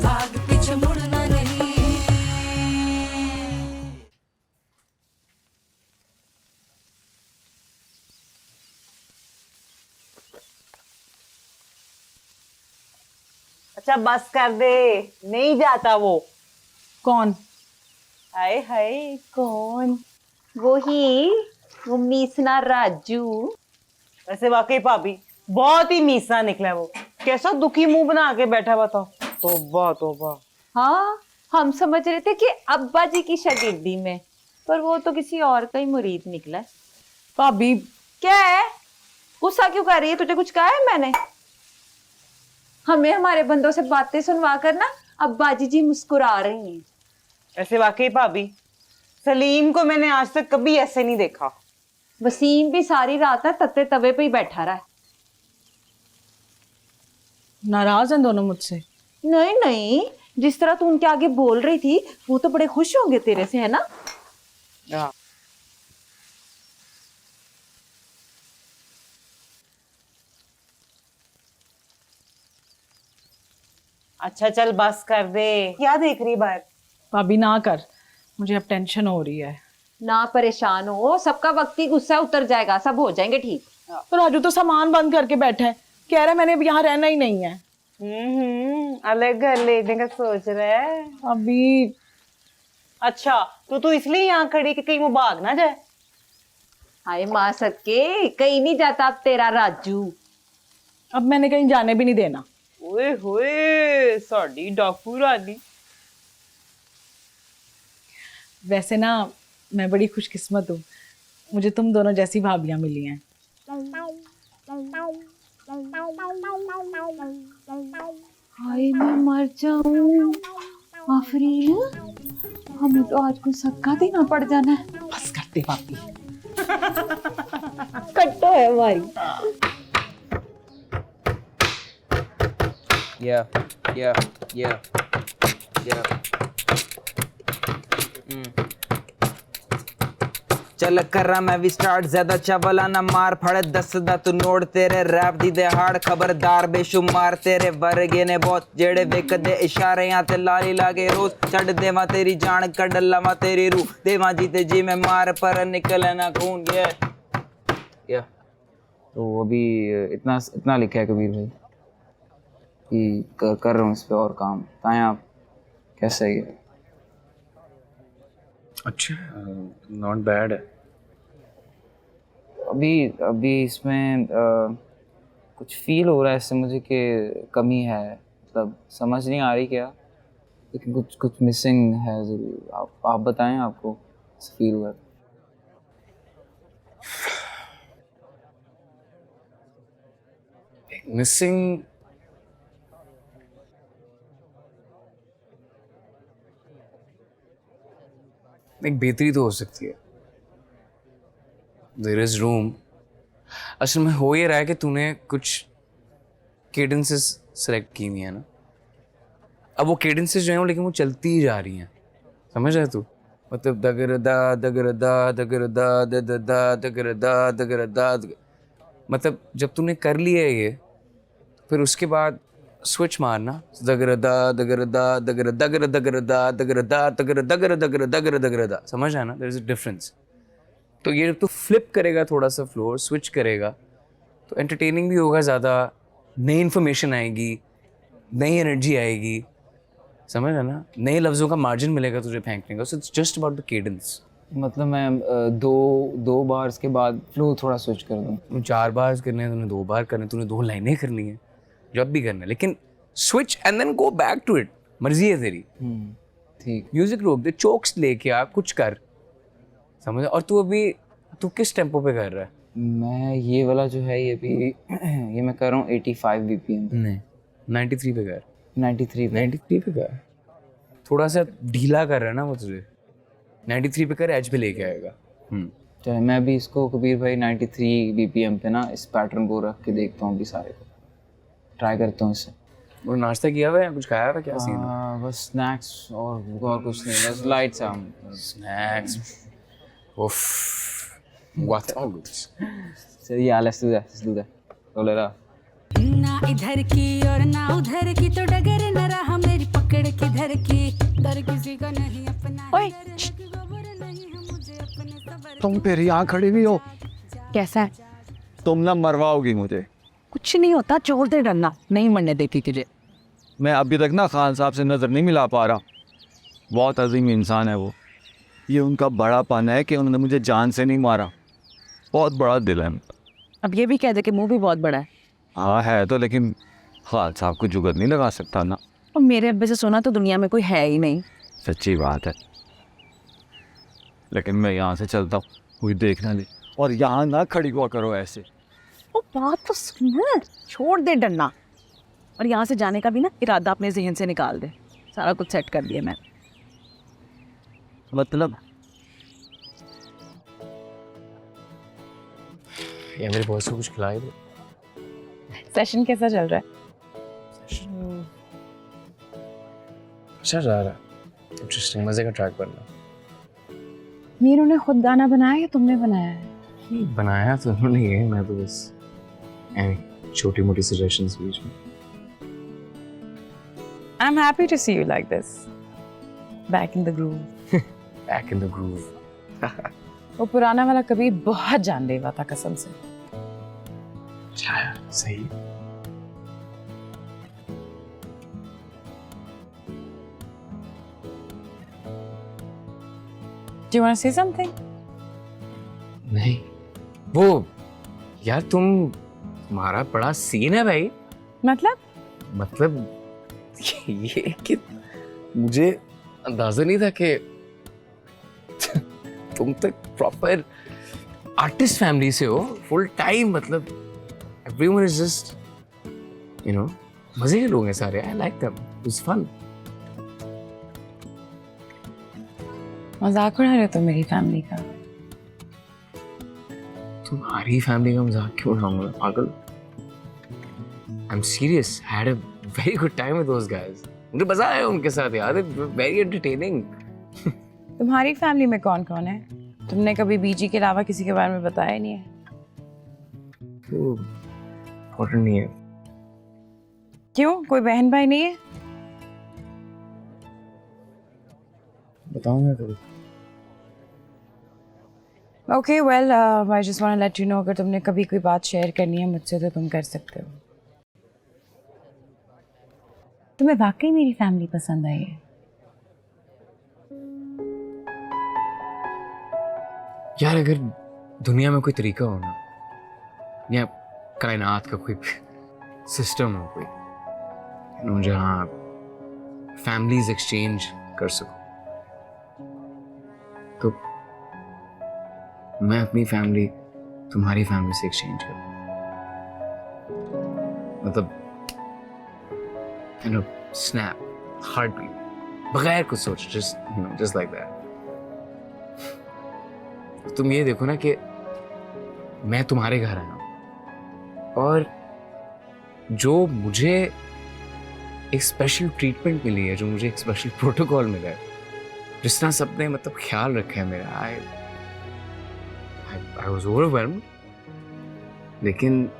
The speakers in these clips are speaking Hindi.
भाग पीछे मुड़ना नहीं। अच्छा बस कर दे, नहीं जाता वो। कौन? हाय हाय कौन? वो मीसना राजू। वैसे वाकई भाभी बहुत ही मीसा निकला है वो। कैसा दुखी मुंह बना के बैठा हुआ था। तौबा तौबा। हाँ, हम समझ रहे थे कि अब्बा जी की शागिर्दी में, पर वो तो किसी और का ही मुरीद निकला। भाभी क्या है, गुस्सा क्यों कर रही है? तुझे कुछ कहा है मैंने? हमें हमारे बंदों से बातें सुनवा कर ना अब्बा जी मुस्कुरा रही हैं। वैसे वाकई भाभी सलीम को मैंने आज तक कभी ऐसे नहीं देखा। वसीम भी सारी रात ना तत्ते तवे पे ही बैठा रहा है। नाराज हैं दोनों मुझसे? नहीं नहीं, जिस तरह तू उनके आगे बोल रही थी वो तो बड़े खुश होंगे तेरे से, है ना? हाँ। अच्छा चल बस कर दे, क्या देख रही बाहर? भाभी ना कर, मुझे अब टेंशन हो रही है। ना परेशान हो, सबका वक्त ही गुस्सा उतर जाएगा, सब हो जाएंगे ठीक। तो राजू तो सामान बंद करके बैठा है, कह रहा है मैंने अब यहाँ रहना ही नहीं है। अलग घर लेने का सोच रहा है अभी। अच्छा तो इसलिए यहाँ खड़ी कि कहीं वो भाग ना जाए। हाय माँ सदके, कहीं नहीं जाता अब तेरा राजू। अब मैंने कहीं जाने भी नहीं देना। ओए होए साडी डाकू रानी। वैसे ना मैं बड़ी खुशकिस्मत हूँ, मुझे तुम दोनों जैसी भाभियां मिली हैं। हाय मैं मर जाऊं आफरीन, हमें तो आज कोई सक्का देना पड़ जाना है। बस करते भाभी। कट्टो है हमारी। Yeah. चल कर रहा मैं भी स्टार्ट, ज्यादा चावला ना मार फड़ दस दा तू नोड़ तेरे रैप दी दे हाड़ खबरदार बेशुमार तेरे वर्गे ने बहुत जेड़े वेक दे इशारे यहाँ ते लाली लागे रोज चढ़ देवा तेरी जान कड लवा तेरी रूह देवा जीते जी में मार पर निकले ना खून। ये तो अभी इतना लिखा है कबीर भाई कि कर रहा हूँ इस पे और काम। बताएं आप कैसा है ये? अच्छा, नॉट बैड है। अभी इसमें कुछ फील हो रहा है इससे मुझे कि कमी है, मतलब समझ नहीं आ रही क्या, लेकिन कुछ मिसिंग है ज़रूर। आप बताएं आपको फील हुआ? मिसिंग एक बेहतरी तो हो सकती है। There is room. असल में हो ये रहा है कि तूने कुछ केडेंसेस सेलेक्ट की हुई है ना, अब वो केडेंसेस जो हैं वो लेकिन वो चलती ही जा रही हैं, समझ रहे तू? मतलब दगर दा दगर दा दगर दा द द दा दगर दा दगर दा, मतलब जब तूने कर लिया है ये, फिर उसके बाद स्विच मारना दगर दा दगर दा दगर दगर दगर दा दगर दा दगर दगर दगर दगर दगर दा, समझ आया ना? There is a difference. तो ये जब तू फ्लिप करेगा थोड़ा सा फ्लोर, स्विच करेगा, तो एंटरटेनिंग भी होगा, ज़्यादा नई इन्फॉर्मेशन आएगी, नई एनर्जी आएगी, समझ है ना? नए लफ्ज़ों का मार्जिन मिलेगा तुझे फेंकने का। So it's just about the cadence. मतलब मैं दो बार्स के बाद फ्लो थोड़ा स्विच कर दूँ? तूने 4 बार करने हैं, तूने 2 बार करने, तूने 2 लाइनें करनी है, जब भी करना है, लेकिन switch and then go back to it. मर्जी है तेरी। ठीक। म्यूजिक रोक दे, चोक्स लेके आ, कुछ कर, समझ? और तू किस टेम्पो पे कर रहा है? मैं ये वाला जो है ये भी ये मैं कर रहा हूँ 85 BPM। नहीं, 93 पे कर। 93 पे कर। थोड़ा सा ढीला कर रहा है ना वो तुझे। 93 पे कर, एज पे लेके आएगा। तो मैं भी इसको कबीर भाई 93 BPM पे ना इस पैटर्न को रख के देखता हूँ, अभी सारे को ट्राई करता हूँ इससे। वो नाश्ता किया हुआ है, कुछ खाया हुआ, क्या सीन है? बस स्नैक्स और कुछ नहीं, बस लाइट सा। स्नैक्स। उफ, what all this? चलिए let's do that. रोल रहा। ना इधर की और ना उधर की तो डगर न रहा, मेरी पकड़ का नहीं अपना ओए तुम फिर यहाँ खड़ी हुई हो, कैसा है? तुम ना मरवाओगी मुझे। कुछ नहीं होता, छोड़ दे डरना, नहीं मरने देती तुझे। मैं अभी तक ना खान साहब से नज़र नहीं मिला पा रहा। बहुत अजीम इंसान है वो। ये उनका बड़ापन है कि उन्होंने मुझे जान से नहीं मारा। बहुत बड़ा दिल है उनका। अब ये भी कह दे कि मुंह भी बहुत बड़ा है। हाँ है तो, लेकिन खान साहब को जुगत नहीं लगा सकता ना। और मेरे अब्बे से सोना तो दुनिया में कोई है ही नहीं। सच्ची बात है, लेकिन मैं यहाँ से चलता हूँ, कोई देखना नहीं। और यहाँ ना खड़ी हुआ करो ऐसे। वो बात तो सुन, छोड़ दे डरना। और यहाँ से जाने का भी ना इरादा अपने जहन से निकाल दे। सारा कुछ सेट कर दिया मैं। मतलब ये मेरे बॉस को कुछ खिलाए दो। सेशन कैसा चल रहा है? अच्छा जा रहा है, इंटरेस्टिंग, मजे का ट्रैक बनना। मीनू ने खुद गाना बनाया या तुमने बनाया है? बनाया तो उन्होंने ही है, मैं तो बस छोटी मोटी सजेशंस बीच में। I'm happy to see you like this. Back in the groove. Back in the groove. वो पुराना वाला कभी बहुत जानलेवा था कसम से। अच्छा यार, सही। Do you want to say something? नहीं, वो यार तुम्हारा बड़ा सीन है भाई। मतलब ये कि मुझे अंदाजा नहीं था कि तुम तक प्रॉपर आर्टिस्ट फैमिली से हो, फुल टाइम। मतलब एवरीवन इज जस्ट मजे के लोग हैं सारे। I like them, it was fun. मजाक उड़ा रहे हो मेरी फैमिली का? तुम्हारी फैमिली का मजाक क्यों उड़ाऊंगा पागल? I am serious, I had a very good time with those guys. मुझे मजा आया उनके साथ यार, वेरी एंटरटेनिंग। तुम्हारी फैमिली में कौन कौन है? तुमने कभी बीजी के अलावा किसी के बारे में बताया ही नहीं है। तो इम्पोर्टेंट नहीं है। क्यों, कोई बहन भाई नहीं है? बताऊंगा कभी। Okay well, I just want to let you know, अगर तुमने कभी कोई बात शेयर करनी है मुझसे तो तुम कर सकते हो। तुम्हें वाकई मेरी फैमिली पसंद आई है? यार अगर दुनिया में कोई तरीका हो ना, या कायनात का कोई सिस्टम हो कोई, जहाँ फैमिलीज एक्सचेंज कर सको, तो मैं अपनी फैमिली तुम्हारी फैमिली से एक्सचेंज करूँ। मतलब snap, heartbeat, बगैर कुछ सोच, just like that. तुम ये देखो ना कि मैं तुम्हारे घर आया हूं और जो मुझे एक स्पेशल ट्रीटमेंट मिली है, जो मुझे एक स्पेशल प्रोटोकॉल मिला है, जिस तरह सबने मतलब ख्याल रखा है मेरा, I was overwhelmed. लेकिन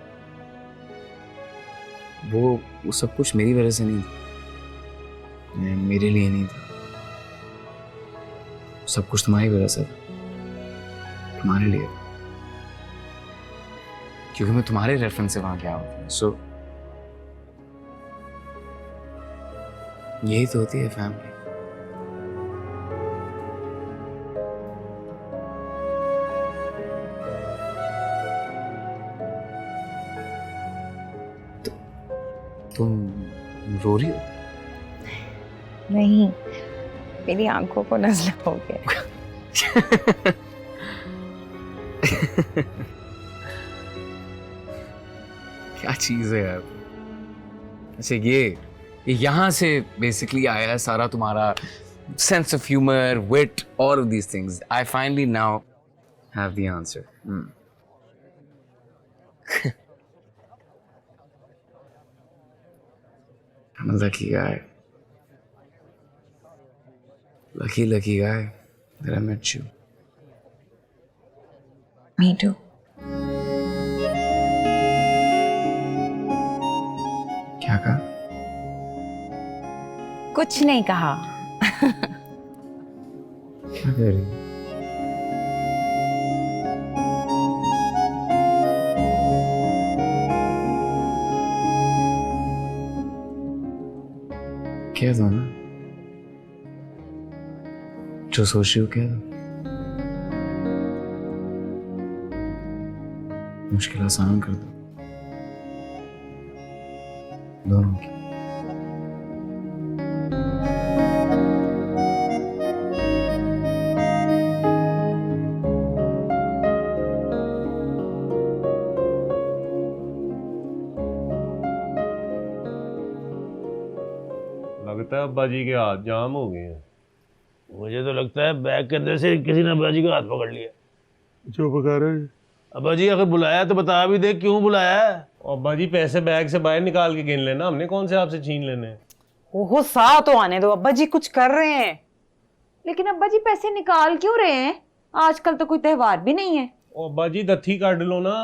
वो सब कुछ मेरी वजह से नहीं था, मेरे लिए नहीं था। सब कुछ तुम्हारी वजह से था, तुम्हारे लिए, क्योंकि मैं तुम्हारे रेफरेंस से वहां गया हूं। सो यही तो होती है फैमिली। तुम रो रही हो? नहीं, मेरी आंखों को नजला हो गया। क्या चीज है यार। अच्छा ये यहाँ से बेसिकली आया है सारा तुम्हारा sense of humour, wit, all of these things. I finally now have the answer. I'm a lucky guy. Lucky guy that I met you. Me too. क्या कहा? कुछ नहीं कहा। क्या कह रही है? कह दो ना, जो सोच रही हो कह दो। मुश्किल आसान कर दो दोनों की। लगता है अब्बा जी के हाथ जाम हो गए हैं। मुझे तो लगता है बैग के अंदर से किसी ने अब्बा जी का हाथ पकड़ लिया। जो पका रहे अब्बा जी अगर बुलाया तो बता भी दे क्यों बुलाया है। अब्बा जी पैसे बैग से बाहर निकाल के गिन लेना, हमने कौन से आपसे छीन लेने हैं। ओहो सा तो आने दो, अब्बा जी कुछ कर रहे हैं। लेकिन अब्बा जी पैसे निकाल क्यों रहे हैं? आजकल तो कोई त्योहार भी नहीं है। ओ अब्बा जी दत्थी काट लो ना।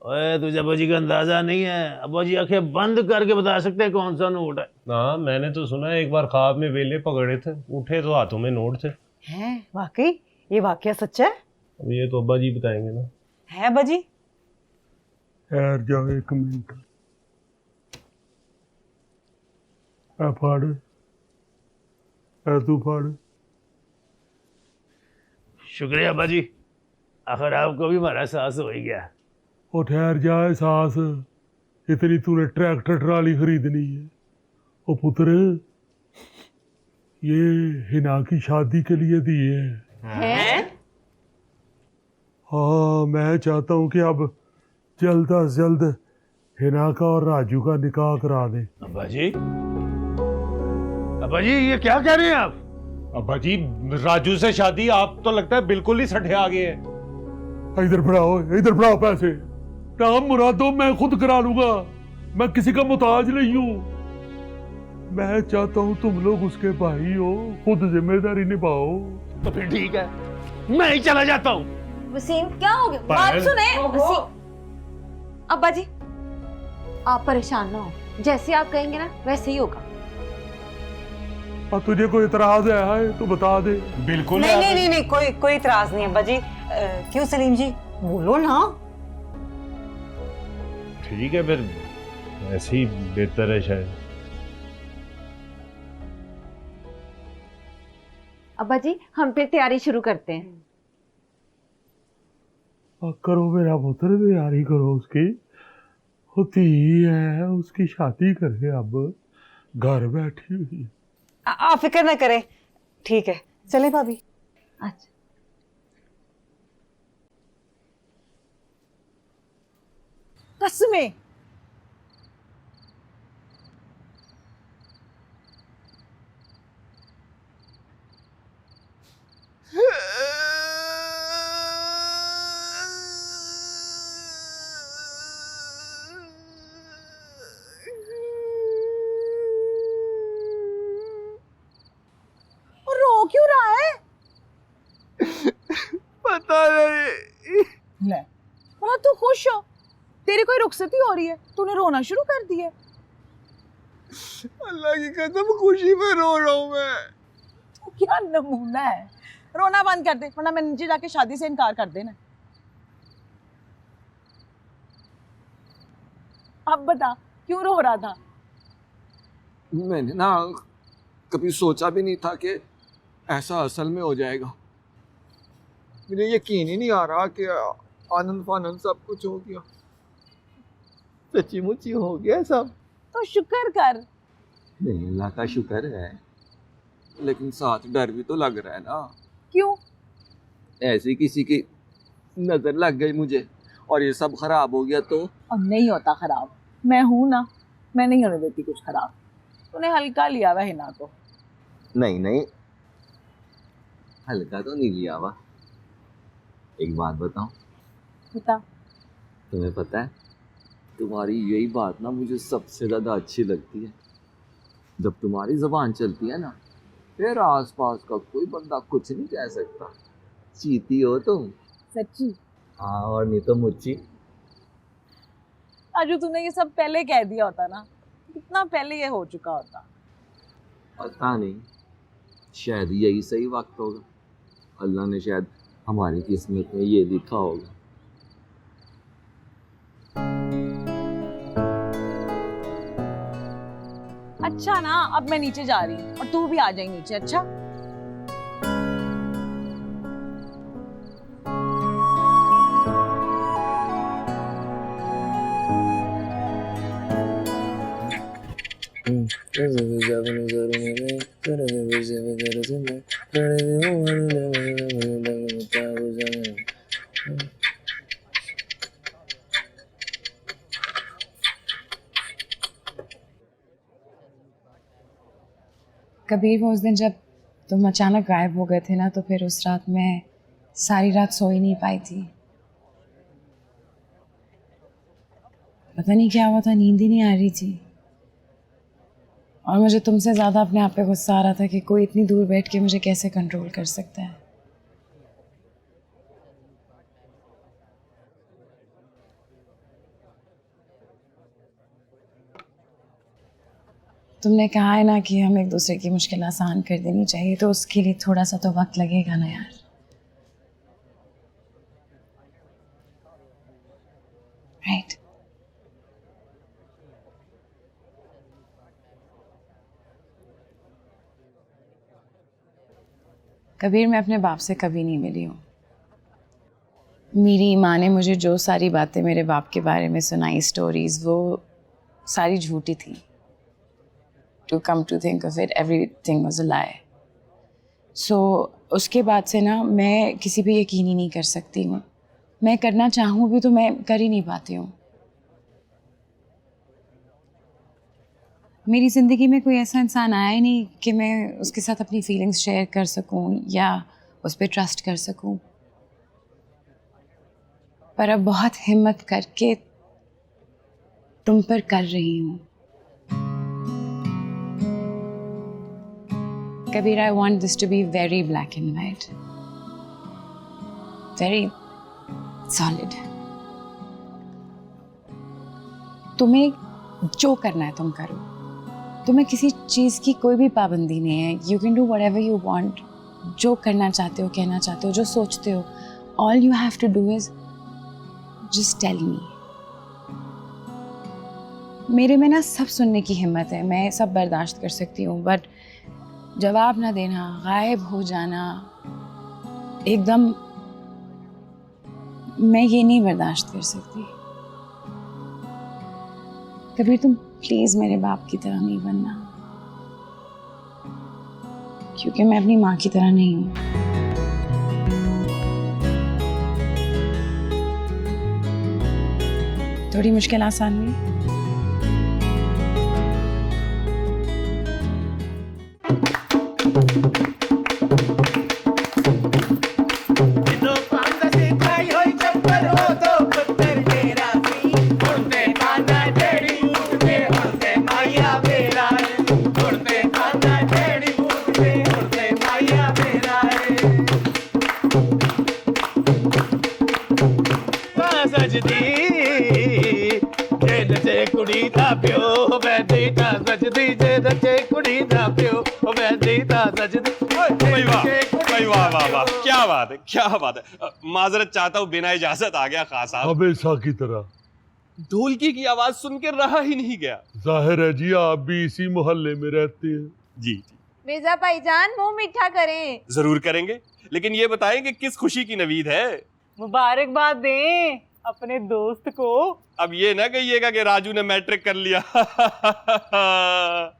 ओए तुझे अब्बा जी का अंदाजा नहीं है। अब्बा जी आंखें बंद करके बता सकते हैं कौन सा नोट है। हाँ मैंने तो सुना है एक बार ख्वाब में वेले पकड़े थे, उठे तो हाथों में नोट थे। हैं वाकई ये वाकया सच्चा है? अब ये तो अब्बा जी बताएंगे ना। है अब्बा जी? यार जाओ एक मिनट। फाड़ तू फाड़। शुक्रिया अब्बा जी, आखिर आपको भी हमारा एहसास हो ही गया। ओ ठहर जा एहसास, इतनी तूने ट्रैक्टर ट्राली खरीदनी है। ओ पुत्र ये हिना की शादी के लिए दिए हैं। हाँ मैं चाहता हूँ कि अब जल्द अज जल्द हिना का और राजू का निकाह करा दे। अब्बा जी ये क्या कह रहे हैं आप? अब्बा जी राजू से शादी आप तो लगता है बिल्कुल ही सठे आ गए हैं। इधर बढ़ाओ पैसे। नाम मुरादो मैं खुद करा लूंगा, मैं किसी का मुताज नहीं हूँ। मैं चाहता हूँ तुम लोग उसके भाई हो, खुद जिम्मेदारी निभाओ। तो फिर ठीक है, मैं ही चला जाता हूँ। वसीम क्या हो गया? बात सुने वसीम। अब्बा जी आप परेशान ना हो, जैसे आप कहेंगे ना वैसे ही होगा। और तुझे कोई इतराज है तो बता दे। बिल्कुल नहीं कोई इतराज नहीं अब्बा जी। क्यों सलीम जी बोलो ना। ठीक है फिर ऐसे ही बेहतर है शायद। अब्बा जी हम फिर तैयारी शुरू करते हैं। करो मेरा पुत्र, तैयारी करो उसकी। होती ही है उसकी शादी करे, अब घर बैठी हुई है। आप फिक्र न करें, ठीक है चले भाभी। अच्छा कसमें और रो क्यों रहा है? पता नहीं। ले बोला तू खुश हो, तेरी कोई रुखसती हो रही है, तूने रोना शुरू कर दिया। अल्लाह की कसम खुशी में रो रहा हूँ मैं। तू क्या नमूना है, रोना बंद कर दे वरना मैं नीचे जाके शादी से इनकार कर देना। अब बता क्यों रो रहा था? मैंने ना कभी सोचा भी नहीं था कि ऐसा असल में हो जाएगा। मुझे यकीन ही नहीं आ रहा कि आनंद फानंद सब कुछ हो गया, सच्ची मुच्ची हो गया सब। तो शुक्र कर। नहीं अल्लाह का शुक्र है, लेकिन साथ डर भी तो लग रहा है ना। क्यों? ऐसे किसी की नजर लग गई मुझे और ये सब खराब हो गया तो। अब नहीं होता खराब, मैं हूं ना, मैं नहीं होने देती कुछ खराब। तूने हल्का लिया हुआ हिना को। नहीं हल्का तो नहीं लिया हुआ। एक बात बताऊं? बता। तुम्हें पता है तुम्हारी यही बात ना मुझे सबसे ज़्यादा अच्छी लगती है। जब तुम्हारी ज़बान चलती है ना फिर आसपास का कोई बंदा कुछ नहीं कह सकता। चीती हो तुम। सच्ची? हाँ और नहीं तो मुच्ची। आजू तूने ये सब पहले कह दिया होता ना, कितना पहले ये हो चुका होता। पता नहीं, शायद यही सही वक्त होगा। अल्लाह ने शायद हमारी किस्मत में ये लिखा होगा। अच्छा ना, अब मैं नीचे जा रही हूँ और तू भी आ जाए नीचे। अच्छा कबीर, वो उस दिन जब तुम अचानक गायब हो गए थे ना, तो फिर उस रात मैं सारी रात सो ही नहीं पाई थी। पता नहीं क्या हुआ था, नींद ही नहीं आ रही थी। और मुझे तुमसे ज़्यादा अपने आप पे गुस्सा आ रहा था कि कोई इतनी दूर बैठ के मुझे कैसे कंट्रोल कर सकता है। तुमने कहा है ना कि हम एक दूसरे की मुश्किल आसान कर देनी चाहिए, तो उसके लिए थोड़ा सा तो वक्त लगेगा ना यार। राइट। कबीर, मैं अपने बाप से कभी नहीं मिली हूँ। मेरी माँ ने मुझे जो सारी बातें मेरे बाप के बारे में सुनाई, स्टोरीज, वो सारी झूठी थी। To come to think of it, everything was a lie. So उसके बाद से ना मैं किसी पे यकीन ही नहीं कर सकती हूँ। मैं करना चाहूँ भी तो मैं कर ही नहीं पाती हूँ। मेरी ज़िंदगी में कोई ऐसा इंसान आया ही नहीं कि मैं उसके साथ अपनी फीलिंग्स शेयर कर सकूँ या उस पर ट्रस्ट कर सकूँ। पर अब बहुत हिम्मत करके तुम पर कर रही हूँ। Kabir, I want this to be very black and white, very solid. तुम्हें जो करना है तुम करो। तुम्हें किसी चीज़ की कोई भी पाबंदी नहीं है। You can do whatever you want. जो करना चाहते हो, कहना चाहते हो, जो सोचते हो, all you have to do is just tell me. मेरे में ना सब सुनने की हिम्मत है, मैं सब बर्दाश्त कर सकती हूँ, बट जवाब ना देना, गायब हो जाना एकदम, मैं ये नहीं बर्दाश्त कर सकती। कबीर, तुम प्लीज मेरे बाप की तरह नहीं बनना, क्योंकि मैं अपनी माँ की तरह नहीं हूँ। थोड़ी मुश्किल आसान हुई। क्या बात है, क्या बात है। माजरत चाहता हूँ, बिना इजाजत आ गया खास साहब। हमेशा की तरह ढोलकी की आवाज सुन के रहा ही नहीं गया। जाहिर है जी, आप भी इसी मोहल्ले में रहते हैं। जी जी। मिर्जा भाईजान, मुंह मीठा करें। जरूर करेंगे, लेकिन ये बताएं कि किस खुशी की नवीद है। मुबारकबाद दें अपने दोस्त को। अब ये ना कहिएगा कि राजू ने मैट्रिक कर लिया।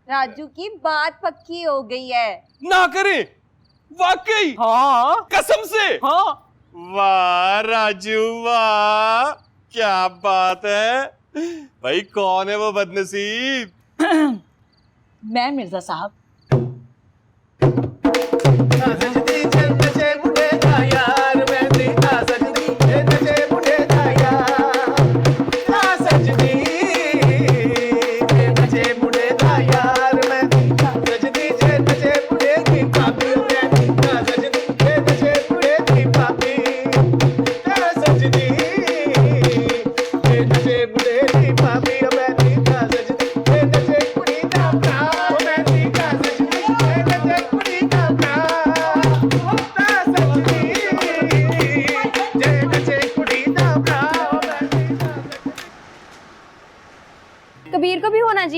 राजू की बात पक्की हो गई है। ना करें, वाकई? हाँ, कसम से? हाँ। वाह राजू वाह, क्या बात है भाई। कौन है वो बदनसीब? मैं मिर्जा साहब।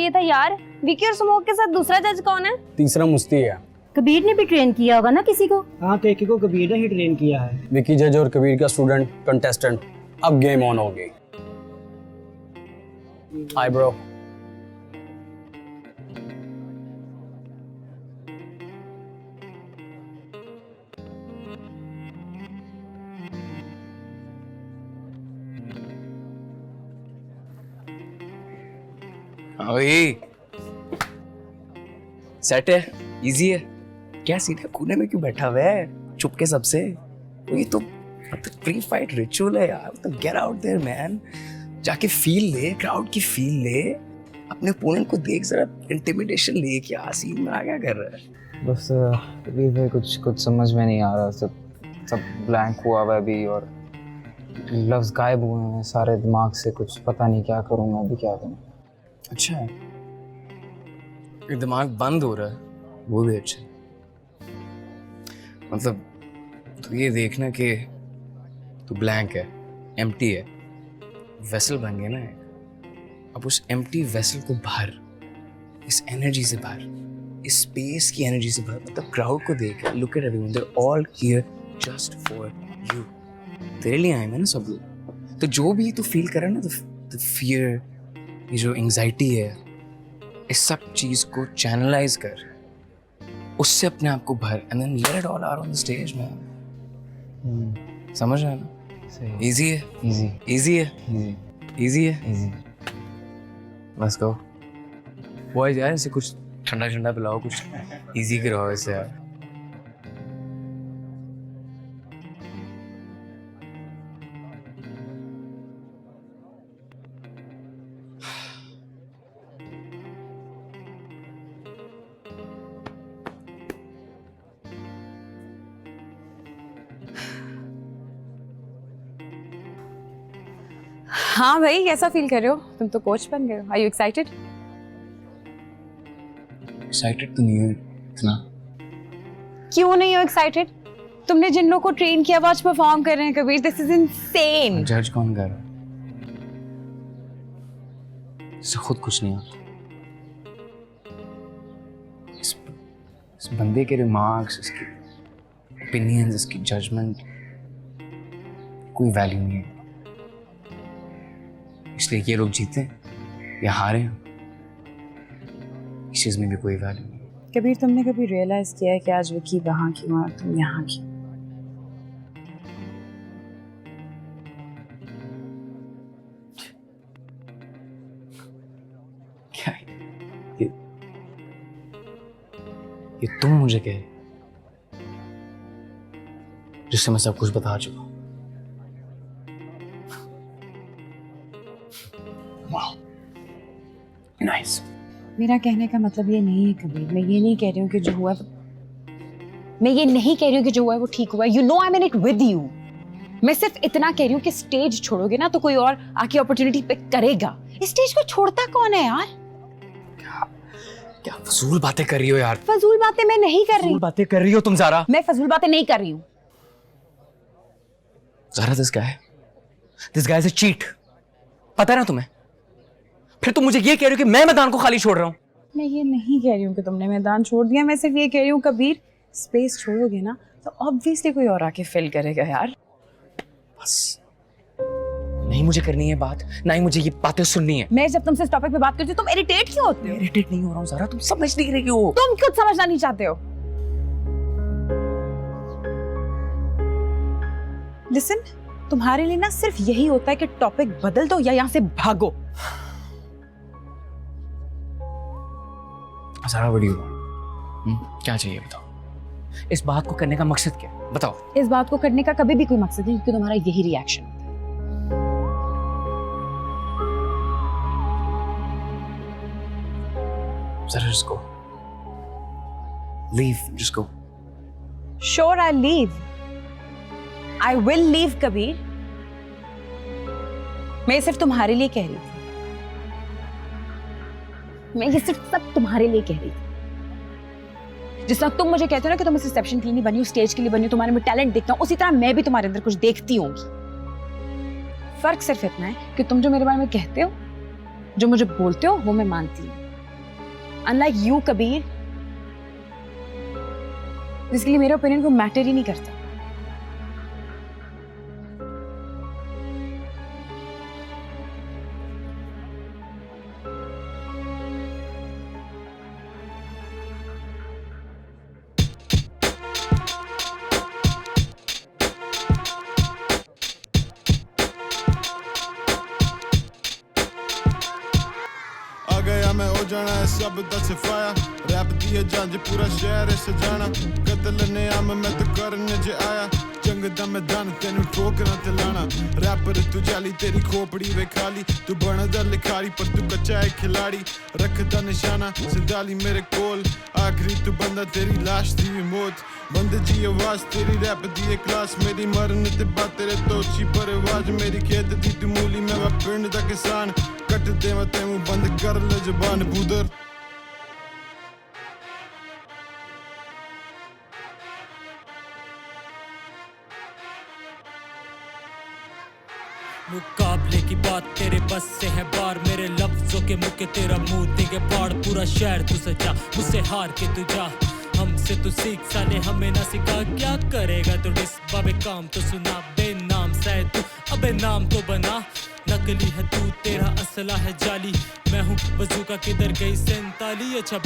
चाहिए था यार। विकी और सुमोग के साथ दूसरा जज कौन है? तीसरा मुस्ती है। कबीर ने भी ट्रेन किया होगा ना किसी को? हाँ, तो एक को कबीर ने ही ट्रेन किया है। विकी जज और कबीर का स्टूडेंट कंटेस्टेंट, अब गेम ऑन हो गई। Hi bro. ओए सेट है, इजी है। क्या सीधा कोने में क्यों बैठा हुआ है चुपके सबसे? ये तो मतलब प्री फाइट रिचुअल है यार। तो गेट आउट देयर मैन, जाके फील ले, क्राउड की फील ले, अपने ओपोनेंट को देख, जरा इंटिमिडेशन ले। क्या सीन में आ क्या कर रहा है? बस अभी भाई कुछ समझ में नहीं आ रहा, सब ब्लैंक हुआ हुआ है अभी, और लफ्ज़ गायब हुए हैं सारे दिमाग से। कुछ पता नहीं क्या करूँ मैं, अभी क्या करूँ। अच्छा है, ये दिमाग बंद हो रहा है, वो भी अच्छा है। मतलब तो ये देखना कि तू ब्लैंक है, एम्प्टी है, वेसल बन गया ना। अब उस एम्प्टी वेसल को भर, इस एनर्जी से भर, इस स्पेस की एनर्जी से भर। मतलब क्राउड को देख, look at everyone, they are all here just for you. तेरे लिए आए हैं ना सब लोग। तो जो भी तू फील कर रहा है ना, द फियर, ये जो एंजाइटी है, इस सब चीज को चैनलाइज कर, उससे अपने आप को भर, and then let it all out on the stage man. समझ रहा है ना? इजी है, इजी है, इजी है, इजी। बस गो बॉयज यार, इसे कुछ ठंडा ठंडा पिलाओ, कुछ इजी कराओ इसे यार। हाँ भाई, कैसा फील कर रहे हो? तुम तो कोच बन गए हो। Are you excited? एक्साइटेड तो नहीं है इतना। क्यों नहीं हो एक्साइटेड? तुमने जिन लोगों को ट्रेन किया वो आज परफॉर्म कर रहे हैं कबीर। This is insane. जज कौन कर रहा है? इसे खुद कुछ नहीं आता। इस बंदे के रिमार्क्स, इसकी ओपिनियंस, इसकी जजमेंट कोई वैल्यू नहीं है। इसलिए ये लोग जीते या हारे, इस चीज में भी कोई वैल्यू नहीं। कबीर, तुमने कभी रियलाइज किया है कि आज विकी वहां क्यों और तुम यहाँ क्यों? क्या ये तुम मुझे कह रहे जिससे मैं सब कुछ बता चुका हूं। नाइस। मेरा कहने का मतलब ये नहीं है कबीर, मैं ये नहीं कह रही हूँ कि जो हुआ मैं ये नहीं कह रही हूँ कि जो हुआ है वो ठीक हुआ है। You know I mean it with you. मैं सिर्फ इतना कह रही हूँ कि स्टेज छोड़ोगे ना तो कोई और आके अपॉर्चुनिटी पिक करेगा। इस स्टेज को छोड़ता कौन है यार? क्या फजूल बातें कर रही हो यार? फजूल बातें मैं नहीं कर रही। फजूल बातें कर रही हो तुम ज़ारा। मैं फजूल बातें नहीं कर रही हूँ। Zara, this guy is a cheat. पता है ना तुम्हें? फिर तुम मुझे ये कह रही हो कि मैं मैदान को खाली छोड़ रहा हूँ? मैं ये नहीं कह रही हूँ कि तुमने मैदान छोड़ दिया। मैं सिर्फ ये कह रही हूँ कबीर, स्पेस छोड़ोगे ना तो ऑब्वियसली कोई और आके फिल करेगा यार। बस नहीं मुझे करनी है बात, ना ही मुझे ये बातें सुननी है। मैं जब तुमसे इस टॉपिक पे बात करती हूँ तुम इरिटेट क्यों होते हो? इरिटेट नहीं हो रहा हूँ ज़ारा, तुम समझ नहीं रही हो। तुम कुछ समझना नहीं चाहते हो। लिसन, तुम्हारे लिए ना सिर्फ यही होता है कि टॉपिक बदल दो या यहाँ से भागो। Zara, what do you want? क्या चाहिए बताओ? इस बात को करने का मकसद क्या है बताओ? इस बात को करने का कभी भी कोई मकसद नहीं, क्योंकि तुम्हारा यही रिएक्शन होता है। ज़रा just go. Leave, just go. Sure, I'll leave. I will leave, Kabir. मैं सिर्फ तुम्हारे लिए कह रही थी। मैं ये सिर्फ सब तुम्हारे लिए कह रही थी। जिस तरह तुम मुझे कहते हो ना कि तुम इस रिसेप्शन के लिए नहीं बनी हो, स्टेज के लिए बनी हो, तुम्हारे में टैलेंट देखता हूँ, उसी तरह मैं भी तुम्हारे अंदर कुछ देखती होंगी। फर्क सिर्फ इतना है कि तुम जो मेरे बारे में कहते हो, जो मुझे बोलते हो, वो मैं मानती हूँ। अनलाइक यू कबीर, जिसके लिए मेरा ओपिनियन को मैटर ही नहीं करता। मैं हो जाना है सब दा सिफाया रैप दी जंज पूरा शहर सजाना कतल ने आम मैं तो करने ज आया जंग दा मैदान तेनू ठोकना ते लाना रैपर तू जाली तेरी खोपड़ी वे खाली तू बनदा लिखारी पर तू कच्चा है खिलाड़ी रखदा निशाना संदाली मेरे कोल आखिरी तू बंदा तेरी लाश दी भी मौत बंदे जी आवाज तेरी रैप दी क्लास मेरी मरन ते बात तेरे तोची पर आवाज मेरी खेत दी तू मूली मैं वा पिंड दा किसान कट दे मैं तेनू बंद कर ले जुबान बूदर मुकाबले की बात तेरे बस से है बार मेरे लफ्जों के मुके तेरा मुंह देंगे बाढ़ पूरा शहर तू सजा मुझसे हार के तू जा हमसे तू सीख साले हमें ना सिखा क्या करेगा तू डिस बाबे काम तो सुना बेनाम सा तू अबे नाम तो बना नकली है तू तेरा असला है जाली मैं हूँ बजूका किधर गई 47 अच्छा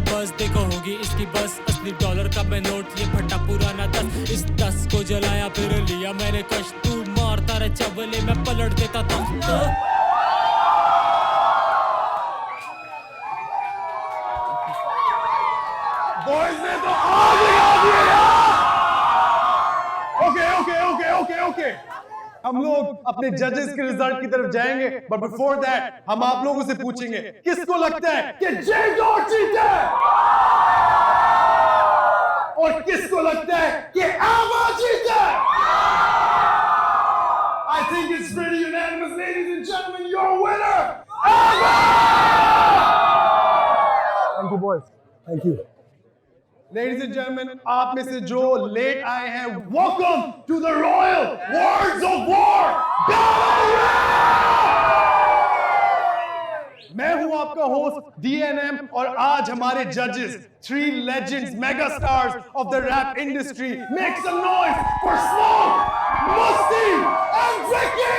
बस देखो होगी इसकी बस असली डॉलर का मैं नोट ये फटा पुराना 10 इस 10 को जलाया फिर लिया मैंने कश तू मारता रहे चवले मैं पलट देता था बॉयज ने तो आग लगा दिया यार। ओके हम लोग अपने जजेस के रिजल्ट की तरफ जाएंगे बट बिफोर दैट हम आप लोगों से पूछेंगे किसको लगता है कि जे डॉट जीते और किसको लगता है कि आवा जीते। I think it's pretty unanimous, ladies and gentlemen, your winner, Ava! Thank you boys. Thank you. Ladies and gentlemen, आप में से जो लेट आए हैं, welcome to the Royal Wards of War Battle Rap! मैं हूं आपका होस्ट DNM और आज हमारे जजेस 3 legends, mega stars of the rap industry. Make some noise for Smoke, Musti, and Vicky!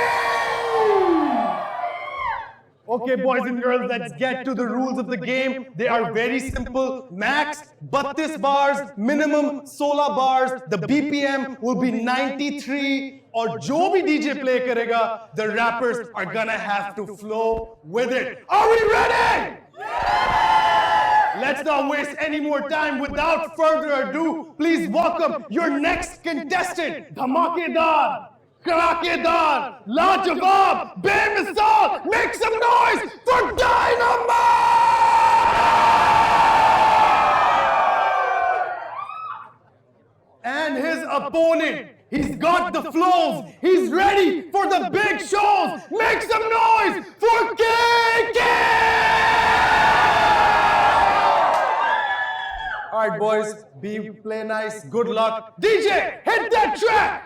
Okay, boys and girls, let's get to the rules of the game. They are very simple. Max, 32 bars, minimum 16 bars. The BPM will be 93. और जो भी DJ play करेगा, the rappers are gonna have to flow with it. Are we ready? Let's not waste any more time. Without further ado, please welcome your next contestant, धमाकेदार, कड़ाकेदार, लाजवाब, बेमिसाल, make some noise for Dynamite! And his opponent, he's got the flows, he's ready for the big shows, make some noise for KK! Alright boys, play nice, good luck. DJ, hit that track!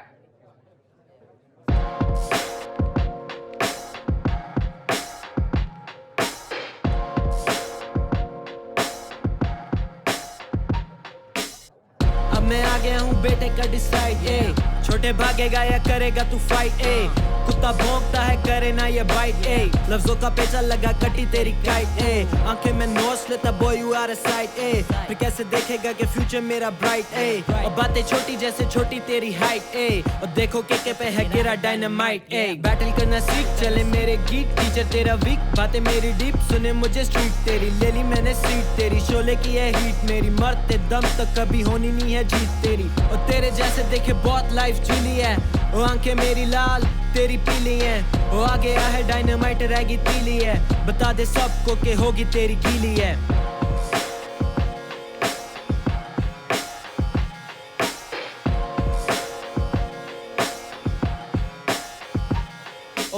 मैं आ गया हूँ बेटे का डिसाइड ए छोटे भागेगा या करेगा तू फाइट ए कुत्ता भौंकता है करे ना ये बाइट ए लफ्जों का पेचा लगा कटी तेरी काइट ए आंखें में नोच लेता boy you are a sight ए फिर कैसे देखेगा कि फ्यूचर मेरा ब्राइट ए और बातें छोटी जैसे छोटी तेरी हाइट ए और देखो के पे है गिरा डायनामाइट ए बैटल करना सीख चले मेरे गीत टीचर तेरा वीक बातें मेरी डीप सुने मुझे स्ट्रीट तेरी ले ली मैंने सीट तेरी शोले की है हीट मेरी मरते दम तक कभी होनी नहीं है जीत तेरी और तेरे जैसे देखे बहुत लाइफ जीली है वो आंखें मेरी लाल तेरी पीली है वो आ गया है डायनामाइट रहेगी तीली है बता दे सबको के होगी तेरी गीली है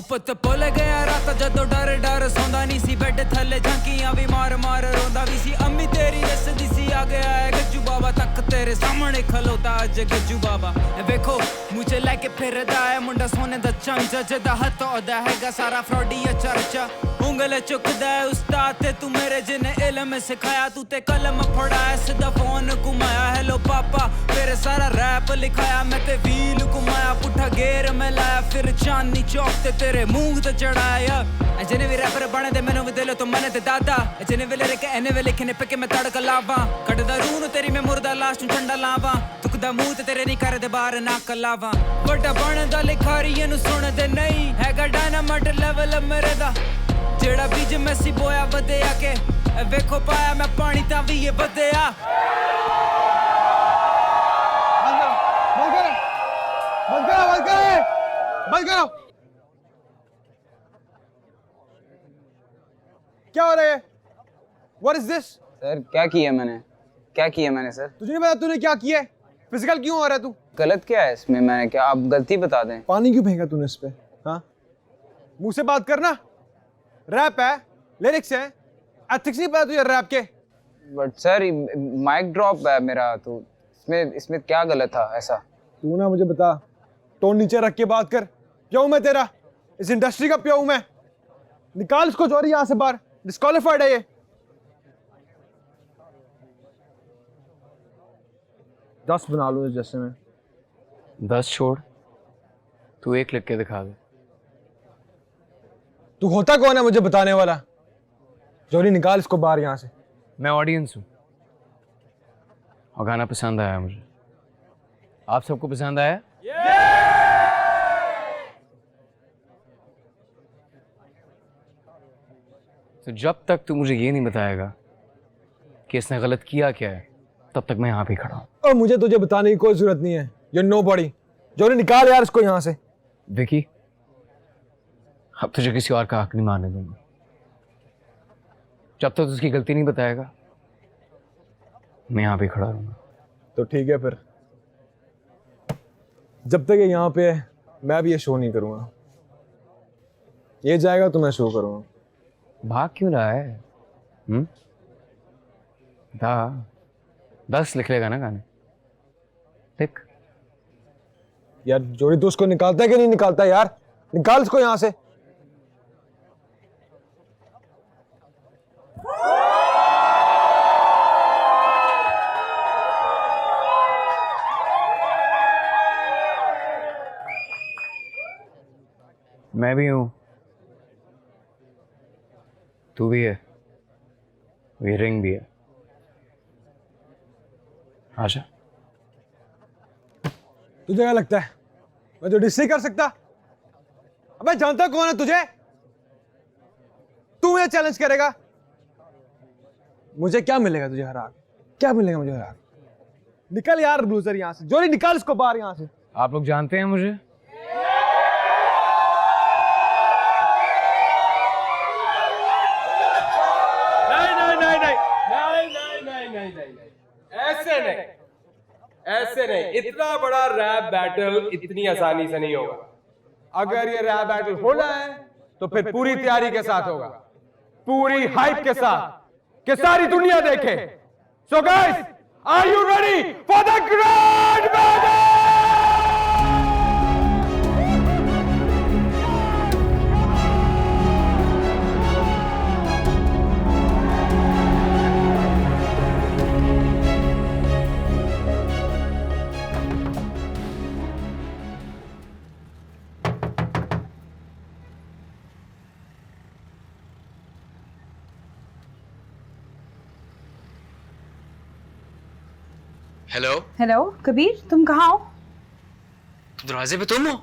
पुत भुल गया रात जदों डर डर सौंदा नहीं सी बेड थले झांकियां भी मार मार रोंदा भी सी अम्मी तेरी दसदी सी आ गया है गज्जू बाबा तक ते तेरे सामने खलोता अज गज्जू बाबा वेखो मुझे लेके फिरदा है मुंडा सोने दा चमचा जदा हथ ओदा हैगा सारा फ्रॉडी चर्चा उंगल चुकदा है उस्ताद ते तू मेरे जिने इल्म सिखाया तू ते कलम फड़ाया सीधा फोन घुमाया हेलो पापा तेरे सारा रैप लिखाया मैं ते व्हील घुमाया पुठा गेर में लाया फिर चांदनी चौक ते तेरे मुंह ते चढ़ाया जिने भी रैपर बने दे मैनू भी दिलो तो मने ते दादा जिने वेले लिखे एने वे लिखने पे के मैं तड़का लावा कटदा रूह तेरी मैं मुर्दा लास्ट ठंडा लावा तुकदा मुंह ते तेरे नहीं कर दे बाहर ना कलावा बड़ा बनदा लिखारी एनु सुन दे नहीं हैगा डायनामाइट लेवल मेरे दा जेड़ा बीज मैसी बोया वधिया के वेखो पाया मैं पानी ता भी ये वधिया बंद करो क्या हो रहा है? What is this? सर क्या किया मैंने सर? तुझे नहीं पता तूने क्या किया है? फिजिकल क्यों हो रहा है तू? गलत क्या है इसमें? मैंने क्या, आप गलती बता दें। पानी क्यों फेंका तूने इस पे? हाँ? मुंह से बात करना। रैप है, लिरिक्स है, एथिक्स नहीं पता तुझे रैप के? बट सर माइक ड्रॉप है मेरा, तो इसमें क्या गलत था ऐसा? तू ना मुझे बता, टोन नीचे रख के बात कर। प्यो मैं तेरा, इस इंडस्ट्री का प्यो मैं। निकाल इसको जोरी यहाँ से बाहर, डिस्क्वालिफाइड है ये। 10 बना लो इस जैसे में। 10 छोड़, तू 1 लिख के दिखा दे। तू होता कौन है मुझे बताने वाला? जोरी निकाल इसको बाहर यहाँ से। मैं ऑडियंस हूँ और गाना पसंद आया मुझे। आप सबको पसंद आया? तो जब तक तू मुझे ये नहीं बताएगा कि इसने गलत किया क्या है, तब तक मैं यहाँ पे खड़ा हूँ। और मुझे तुझे बताने की कोई जरूरत नहीं है। You're nobody। जोरी निकाल यार इसको यहाँ से। विकी, अब तुझे किसी और का हक नहीं मारने दूंगा। जब तक उसकी गलती नहीं बताएगा, मैं यहाँ पे खड़ा रहूंगा। तो ठीक है फिर, जब तक ये यहाँ पे है, मैं भी ये शो नहीं करूंगा। ये जाएगा तो मैं शो करूंगा। भाग क्यों रहा है? 10 लिख लेगा ना गाने? लिख। यार जोड़ी तो उसको निकालता है कि नहीं निकालता? यार निकाल इसको यहाँ से। मैं भी हूं, तू भी है, ये रिंग भी है। आशा, तुझे क्या लगता है मैं तो डिस नहीं कर सकता? अबे जानता कौन है तुझे? तू मुझे चैलेंज करेगा? मुझे क्या मिलेगा तुझे हरा के? क्या मिलेगा मुझे हरा के? निकल यार लूजर यहाँ से। जोरी निकाल इसको बाहर यहाँ से। आप लोग जानते हैं मुझे? ऐसे नहीं, इतना बड़ा रैप बैटल इतनी आसानी से नहीं होगा। अगर ये रैप बैटल होना है तो फिर पूरी तैयारी के साथ होगा, पूरी हाइप के साथ, कि सारी दुनिया देखे। So guys, are you ready for the grand battle? Hello hello Kabir, तुम कहाँ हो? तो दरवाजे पे तुम हो?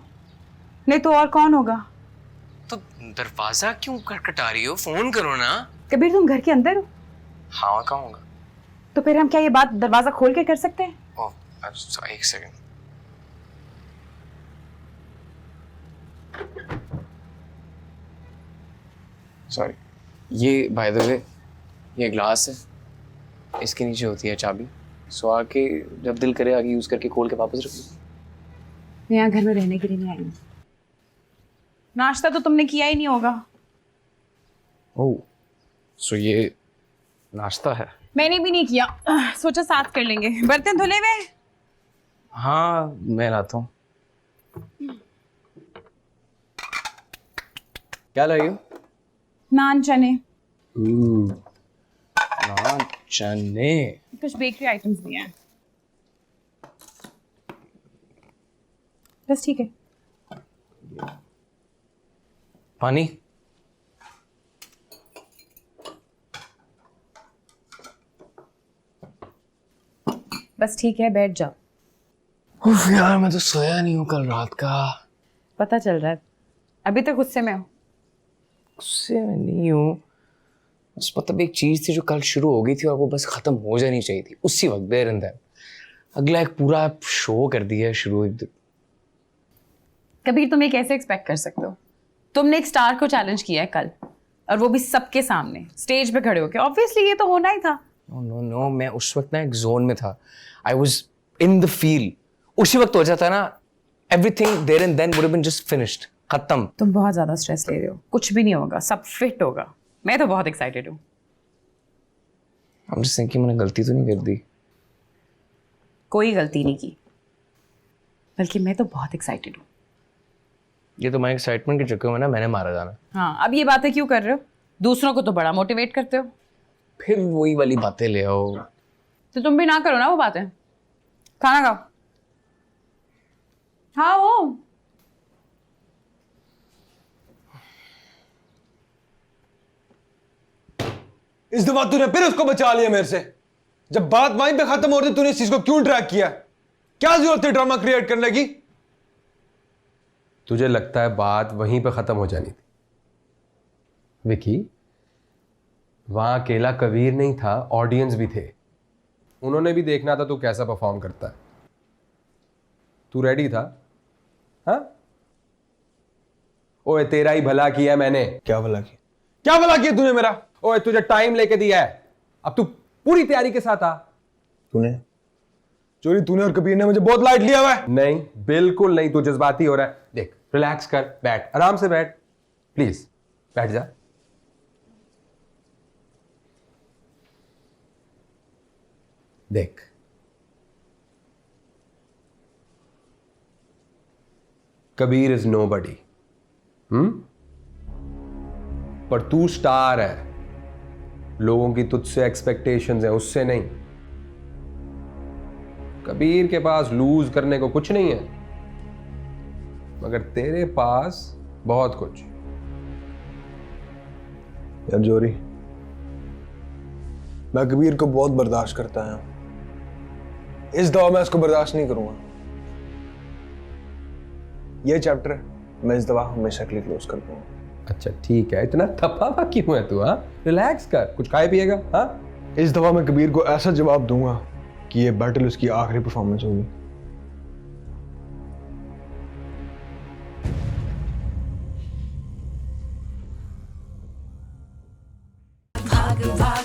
नहीं तो और कौन होगा? तो दरवाजा क्यों खटखटा रही हो? फोन करो ना। कबीर तुम घर के अंदर हो? हाँ, कहूँगा। तो फिर हम क्या ये बात दरवाजा खोल के कर सकते हैं? ओह, एक सेकंड। सॉरी, ये बाय द वे ये ग्लास है, इसके नीचे होती है चाबी। सो आके जब दिल करे आगे यूज करके खोल के वापस रख लो। मैं यहाँ घर में रहने के लिए नहीं आई हूँ। नाश्ता तो तुमने किया ही नहीं होगा। ओह, सो ये नाश्ता है? मैंने भी नहीं किया, सोचा साथ कर लेंगे। बर्तन धुले हुए? हाँ मैं लाता हूँ। क्या लाई हो? नान चने। नान चने। कुछ बेकरी आइटम्स भी हैं। बस ठीक है। पानी? बस ठीक है, बैठ जाओ। उफ यार मैं तो सोया नहीं हूँ कल रात का। पता चल रहा है, अभी तक गुस्से में हो। गुस्से में नहीं हूँ, बस मतलब एक चीज थी जो कल शुरू हो गई थी और वो बस खत्म हो जानी चाहिए थी उसी वक्त देर एंड देन। अगला एक पूरा शो कर दिया है शुरू। कबीर तुम ये कैसे एक्सपेक्ट कर सकते हो? तुमने एक स्टार को चैलेंज किया है कल, और वो भी सबके सामने स्टेज पे खड़े होके। ऑब्वियसली ये तो होना ही था। नो नो मैं उस वक्त ना एक जोन में था। I was in the feel. उसी वक्त हो जाता ना, everything there and then would have been just finished, खत्म। तुम बहुत ज्यादा स्ट्रेस ले रहे हो, कुछ भी नहीं होगा, सब फिट होगा। मैं तो बहुत एक्साइटेड हूँ। I'm just thinking मैंने गलती तो नहीं कर दी। कोई गलती नहीं की, बल्कि मैं तो बहुत एक्साइटेड हूँ। ये तो मैं एक्साइटमेंट के चक्कर में ना मैंने मारा जाना। हाँ, अब ये बातें क्यों कर रहे हो? दूसरों को तो बड़ा मोटिवेट करते हो। फिर वही वाली बातें ले आओ। तो तुम भी ना करो ना वो बातें। खाना खाओ। हाँ वो इस दफा तूने फिर उसको बचा लिया मेरे से। जब बात वहीं पे खत्म हो रही तूने इस चीज को क्यों ट्रैक किया? क्या जरूरत है ड्रामा क्रिएट करने की? तुझे लगता है बात वहीं पे खत्म हो जानी थी? विकी, वहां अकेला कबीर नहीं था, ऑडियंस भी थे। उन्होंने भी देखना था तू कैसा परफॉर्म करता है। तू रेडी था? हाँ? ओए तेरा ही भला किया मैंने। क्या भला किया? क्या भला किया तूने मेरा? ओए तुझे टाइम लेके दिया है, अब तू पूरी तैयारी के साथ आ। तूने चोरी तूने और कबीर ने मुझे बहुत लाइट लिया हुआ है। नहीं, बिल्कुल नहीं, तू जज्बाती हो रहा है। देख, रिलैक्स कर, बैठ, आराम से बैठ, प्लीज बैठ जा। देख, कबीर इज नोबडी, पर तू स्टार है। लोगों की तुझसे एक्सपेक्टेशंस है, उससे नहीं। कबीर के पास लूज करने को कुछ नहीं है, मगर तेरे पास बहुत कुछ। यार जोरी, मैं कबीर को बहुत बर्दाश्त करता हूं। इस दफा मैं इसको बर्दाश्त नहीं करूंगा। ये चैप्टर मैं इस दफा हमेशा के लिए क्लोज कर दूंगा। अच्छा ठीक है, इतना थप्पा क्यों है तू? हाँ, रिलैक्स कर, कुछ खाए पिएगा? हाँ, इस दफा मैं कबीर को ऐसा जवाब दूंगा कि ये बैटल उसकी आखिरी परफॉर्मेंस होगी। भाग भाग